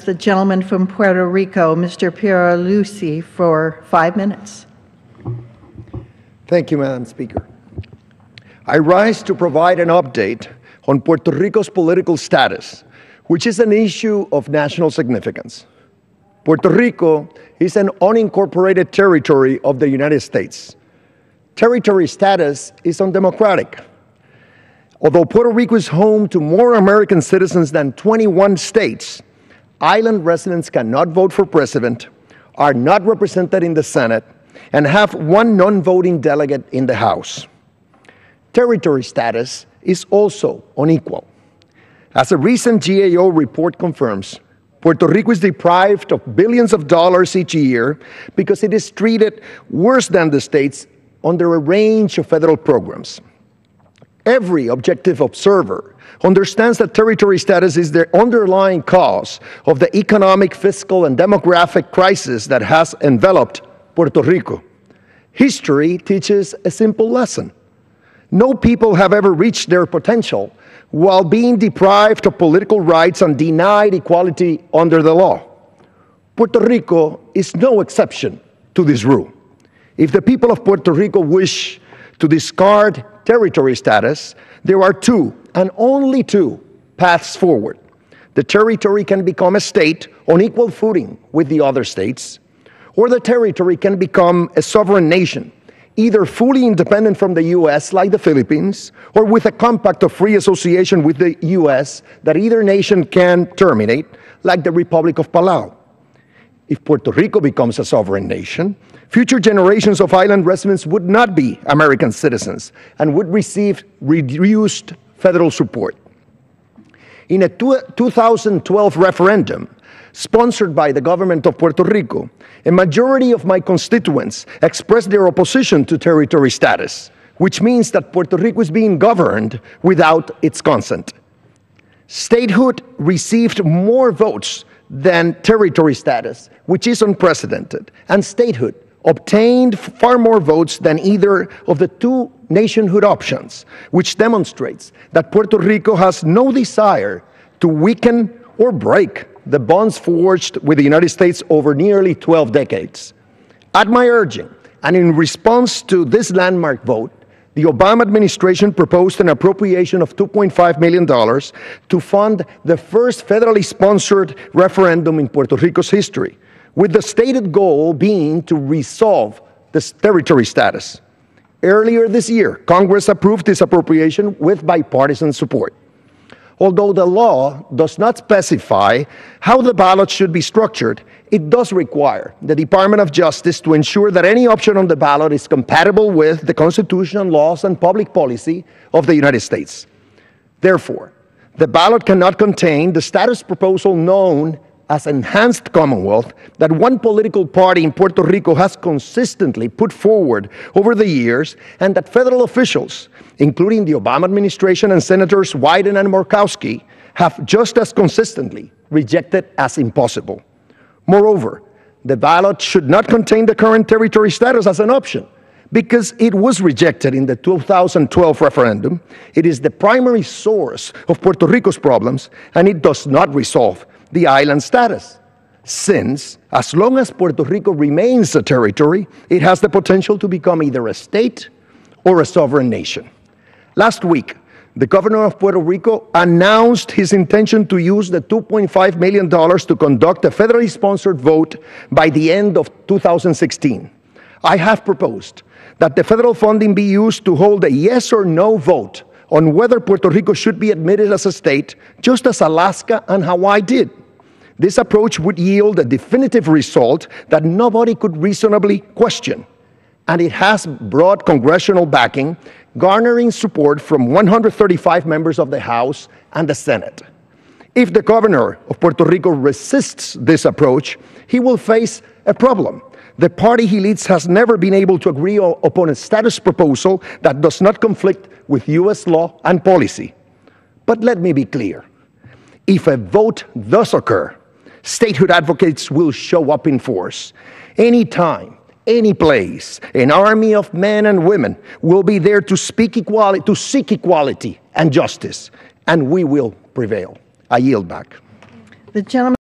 the gentleman from Puerto Rico, Mr. Pierluisi, for 5 minutes. Thank you, Madam Speaker. I rise to provide an update on Puerto Rico's political status, which is an issue of national significance. Puerto Rico is an unincorporated territory of the United States. Territory status is undemocratic. Although Puerto Rico is home to more American citizens than 21 states, island residents cannot vote for president, are not represented in the Senate, and have one non-voting delegate in the House. Territory status is also unequal. As a recent GAO report confirms, Puerto Rico is deprived of billions of dollars each year because it is treated worse than the states under a range of federal programs. Every objective observer understands that territory status is the underlying cause of the economic, fiscal, and demographic crisis that has enveloped Puerto Rico. History teaches a simple lesson. No people have ever reached their potential while being deprived of political rights and denied equality under the law. Puerto Rico is no exception to this rule. If the people of Puerto Rico wish to discard territory status, there are two, and only two, paths forward. The territory can become a state on equal footing with the other states, or the territory can become a sovereign nation, either fully independent from the U.S., like the Philippines, or with a compact of free association with the U.S. that either nation can terminate, like the Republic of Palau. If Puerto Rico becomes a sovereign nation, future generations of island residents would not be American citizens and would receive reduced federal support. In a 2012 referendum sponsored by the government of Puerto Rico, a majority of my constituents expressed their opposition to territory status, which means that Puerto Rico is being governed without its consent. Statehood received more votes than territory status, which is unprecedented, and statehood obtained far more votes than either of the two nationhood options, which demonstrates that Puerto Rico has no desire to weaken or break the bonds forged with the United States over nearly 12 decades. At my urging, and in response to this landmark vote, the Obama administration proposed an appropriation of $2.5 million to fund the first federally sponsored referendum in Puerto Rico's history, with the stated goal being to resolve this territory status. Earlier this year, Congress approved this appropriation with bipartisan support. Although the law does not specify how the ballot should be structured, it does require the Department of Justice to ensure that any option on the ballot is compatible with the Constitution, laws, and public policy of the United States. Therefore, the ballot cannot contain the status proposal known as enhanced Commonwealth that one political party in Puerto Rico has consistently put forward over the years, and that federal officials, including the Obama administration and Senators Wyden and Murkowski, have just as consistently rejected as impossible. Moreover, the ballot should not contain the current territory status as an option, because it was rejected in the 2012 referendum. It is the primary source of Puerto Rico's problems, and it does not resolve the island status, since as long as Puerto Rico remains a territory, it has the potential to become either a state or a sovereign nation. Last week, the governor of Puerto Rico announced his intention to use the $2.5 million to conduct a federally sponsored vote by the end of 2016. I have proposed that the federal funding be used to hold a yes or no vote on whether Puerto Rico should be admitted as a state, just as Alaska and Hawaii did. This approach would yield a definitive result that nobody could reasonably question, and it has broad congressional backing, garnering support from 135 members of the House and the Senate. If the governor of Puerto Rico resists this approach, he will face a problem. The party he leads has never been able to agree upon a status proposal that does not conflict with U.S. law and policy. But let me be clear. If a vote does occur, statehood advocates will show up in force. Anytime, any place, an army of men and women will be there to seek equality and justice, and we will prevail. I yield back. The gentleman